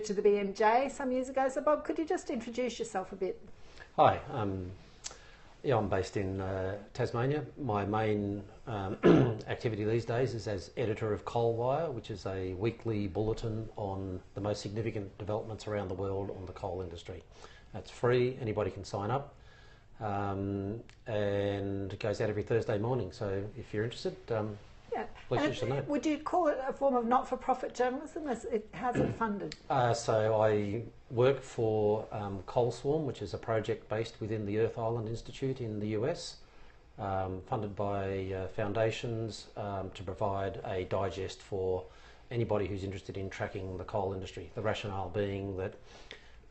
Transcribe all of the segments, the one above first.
to the BMJ some years ago. So Bob, could you just introduce yourself a bit? Hi, yeah, I'm based in Tasmania. My main activity these days is as editor of Coalwire, which is a weekly bulletin on the most significant developments around the world on the coal industry. It's free, anybody can sign up, and it goes out every Thursday morning. So if you're interested, please you should know. Would you call it a form of not-for-profit journalism? How's it funded? So I work for Coal Swarm, which is a project based within the Earth Island Institute in the US, funded by foundations to provide a digest for anybody who's interested in tracking the coal industry. The rationale being that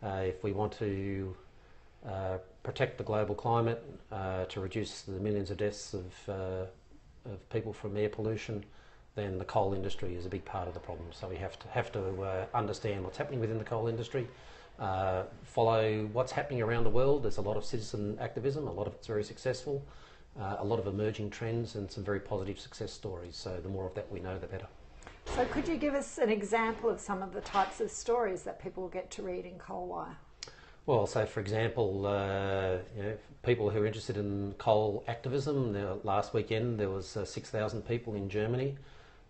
if we want to protect the global climate, to reduce the millions of deaths of people from air pollution, then the coal industry is a big part of the problem. So we have to understand what's happening within the coal industry, follow what's happening around the world. There's a lot of citizen activism, a lot of it's very successful, a lot of emerging trends and some very positive success stories. So the more of that we know, the better. So could you give us an example of some of the types of stories that people get to read in Coalwire? Well, so for example, people who are interested in coal activism, last weekend there was 6,000 people in Germany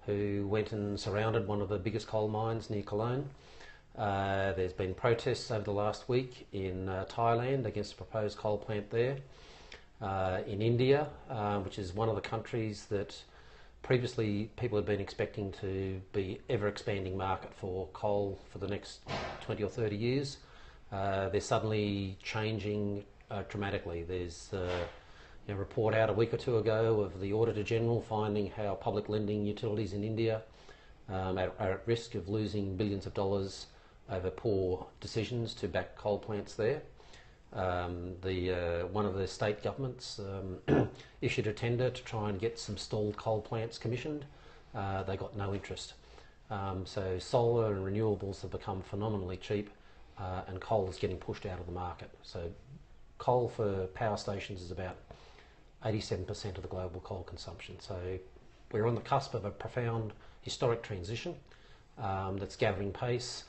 who went and surrounded one of the biggest coal mines near Cologne. There's been protests over the last week in Thailand against a proposed coal plant there. In India, which is one of the countries that previously people had been expecting to be ever-expanding market for coal for the next 20 or 30 years. They're suddenly changing dramatically. There's a report out a week or two ago of the Auditor General finding how public lending utilities in India are at risk of losing billions of dollars over poor decisions to back coal plants there. One of the state governments issued a tender to try and get some stalled coal plants commissioned. They got no interest. So solar and renewables have become phenomenally cheap, and coal is getting pushed out of the market. So coal for power stations is about 87% of the global coal consumption. So we're on the cusp of a profound historic transition that's gathering pace.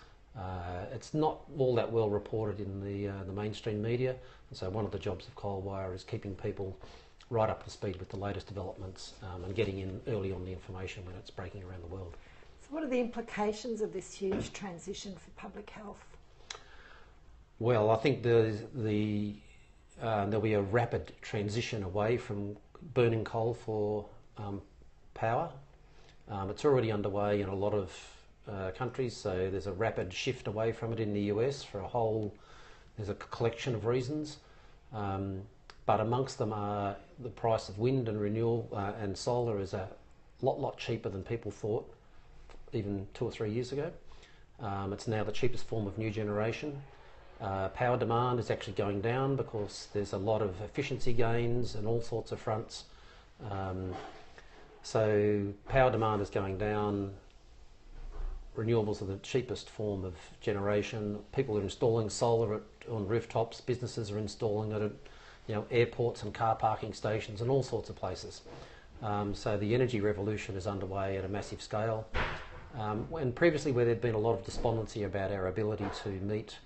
It's not all that well reported in the mainstream media, and so one of the jobs of Coalwire is keeping people right up to speed with the latest developments and getting in early on the information when it's breaking around the world. So what are the implications of this huge transition for public health? Well, I think there'll be a rapid transition away from burning coal for power. It's already underway in a lot of countries, so there's a rapid shift away from it in the US there's a collection of reasons, but amongst them are the price of wind and renewable and solar is a lot cheaper than people thought even 2 or 3 years ago. It's now the cheapest form of new generation. Power demand is actually going down because there's a lot of efficiency gains and all sorts of fronts. So power demand is going down. Renewables are the cheapest form of generation. People are installing solar on rooftops. Businesses are installing it at airports and car parking stations and all sorts of places. So the energy revolution is underway at a massive scale. And previously, where there'd been a lot of despondency about our ability to meet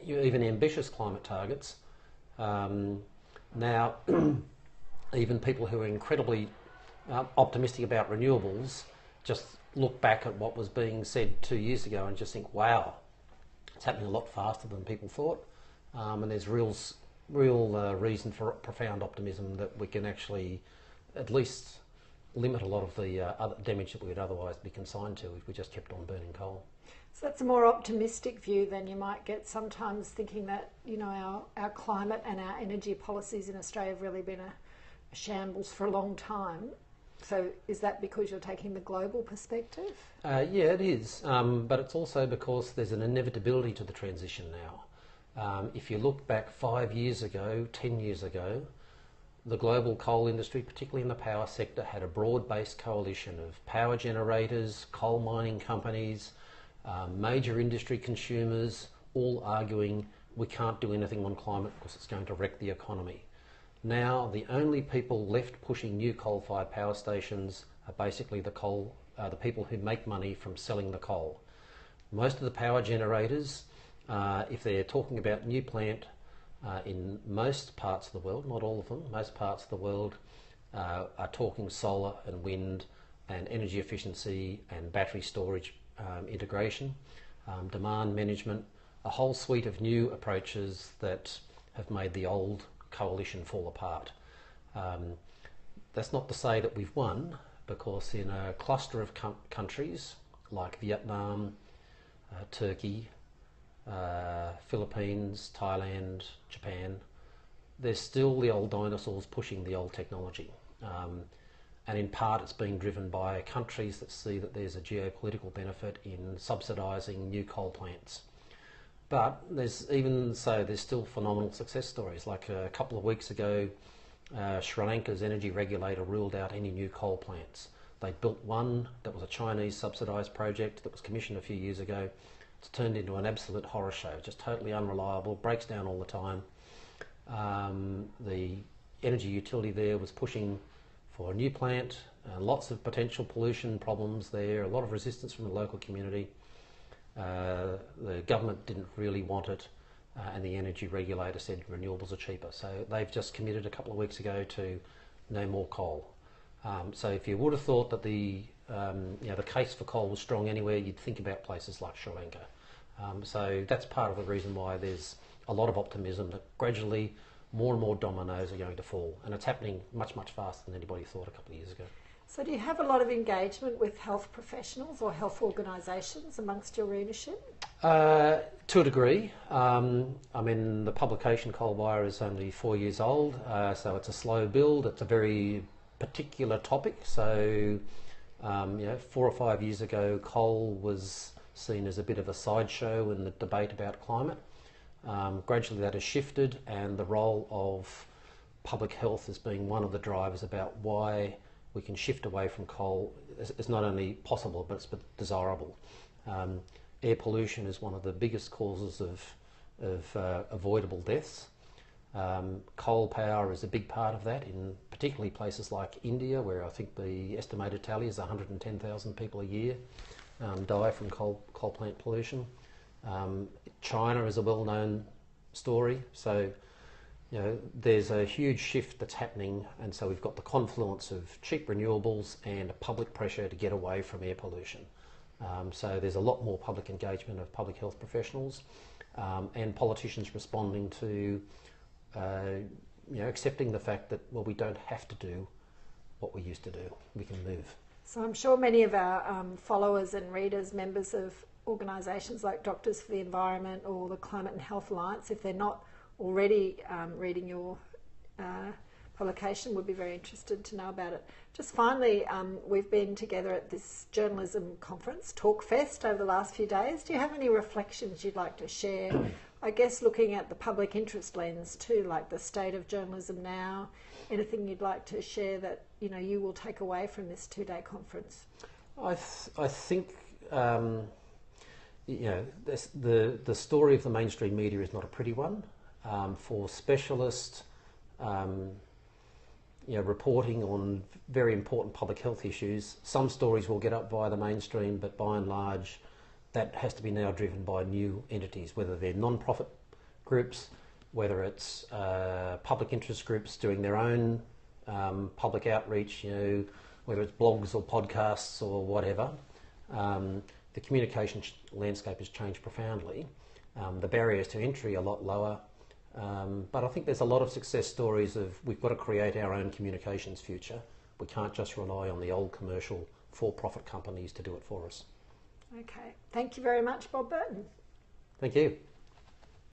even ambitious climate targets, now even people who are incredibly optimistic about renewables just look back at what was being said 2 years ago and just think, wow, it's happening a lot faster than people thought, and there's real reason for profound optimism that we can actually at least limit a lot of the other damage that we would otherwise be consigned to if we just kept on burning coal. So that's a more optimistic view than you might get sometimes, thinking that our climate and our energy policies in Australia have really been a shambles for a long time. So is that because you're taking the global perspective? Yeah, it is, but it's also because there's an inevitability to the transition now. If you look back 5 years ago, 10 years ago, the global coal industry, particularly in the power sector, had a broad-based coalition of power generators, coal mining companies, major industry consumers, all arguing we can't do anything on climate because it's going to wreck the economy. Now the only people left pushing new coal-fired power stations are basically the people who make money from selling the coal. Most of the power generators, if they're talking about new plant in most parts of the world, not all of them, most parts of the world are talking solar and wind and energy efficiency and battery storage integration, demand management, a whole suite of new approaches that have made the old coalition fall apart. That's not to say that we've won, because in a cluster of countries like Vietnam, Turkey, Philippines, Thailand, Japan, there's still the old dinosaurs pushing the old technology. And in part it's being driven by countries that see that there's a geopolitical benefit in subsidising new coal plants. But there's still phenomenal success stories. Like a couple of weeks ago, Sri Lanka's energy regulator ruled out any new coal plants. They built one that was a Chinese subsidised project that was commissioned a few years ago. It's turned into an absolute horror show, just totally unreliable, breaks down all the time. The energy utility there was pushing for a new plant, lots of potential pollution problems there, a lot of resistance from the local community. The government didn't really want it, and the energy regulator said renewables are cheaper. So they've just committed a couple of weeks ago to no more coal. So if you would have thought that the case for coal was strong anywhere, you'd think about places like Sri Lanka. So that's part of the reason why there's a lot of optimism that gradually more and more dominoes are going to fall, and it's happening much, much faster than anybody thought a couple of years ago. So do you have a lot of engagement with health professionals or health organisations amongst your readership? To a degree. The publication Coalwire is only 4 years old, so it's a slow build. It's a very particular topic. So, 4 or 5 years ago, coal was seen as a bit of a sideshow in the debate about climate. Gradually that has shifted, and the role of public health as being one of the drivers about why we can shift away from coal is not only possible, but it's desirable. Air pollution is one of the biggest causes of avoidable deaths. Coal power is a big part of that, in particularly places like India, where I think the estimated tally is 110,000 people a year die from coal plant pollution. China is a well-known story, so there's a huge shift that's happening, and so we've got the confluence of cheap renewables and public pressure to get away from air pollution. So there's a lot more public engagement of public health professionals and politicians responding to accepting the fact that, well, we don't have to do what we used to do. We can move. So I'm sure many of our followers and readers, members of organisations like Doctors for the Environment or the Climate and Health Alliance, if they're not already reading your publication, would be very interested to know about it. Just finally, we've been together at this journalism conference, TalkFest, over the last few days. Do you have any reflections you'd like to share? I guess looking at the public interest lens too, like the state of journalism now, anything you'd like to share that you will take away from this 2-day conference? I think the story of the mainstream media is not a pretty one. For specialist reporting on very important public health issues, some stories will get up via the mainstream, but by and large that has to be now driven by new entities, whether they're non-profit groups, whether it's public interest groups doing their own public outreach, whether it's blogs or podcasts or whatever. The communication landscape has changed profoundly. The barriers to entry are a lot lower. But I think there's a lot of success stories of we've got to create our own communications future. We can't just rely on the old commercial for-profit companies to do it for us. Okay. Thank you very much, Bob Burton. Thank you.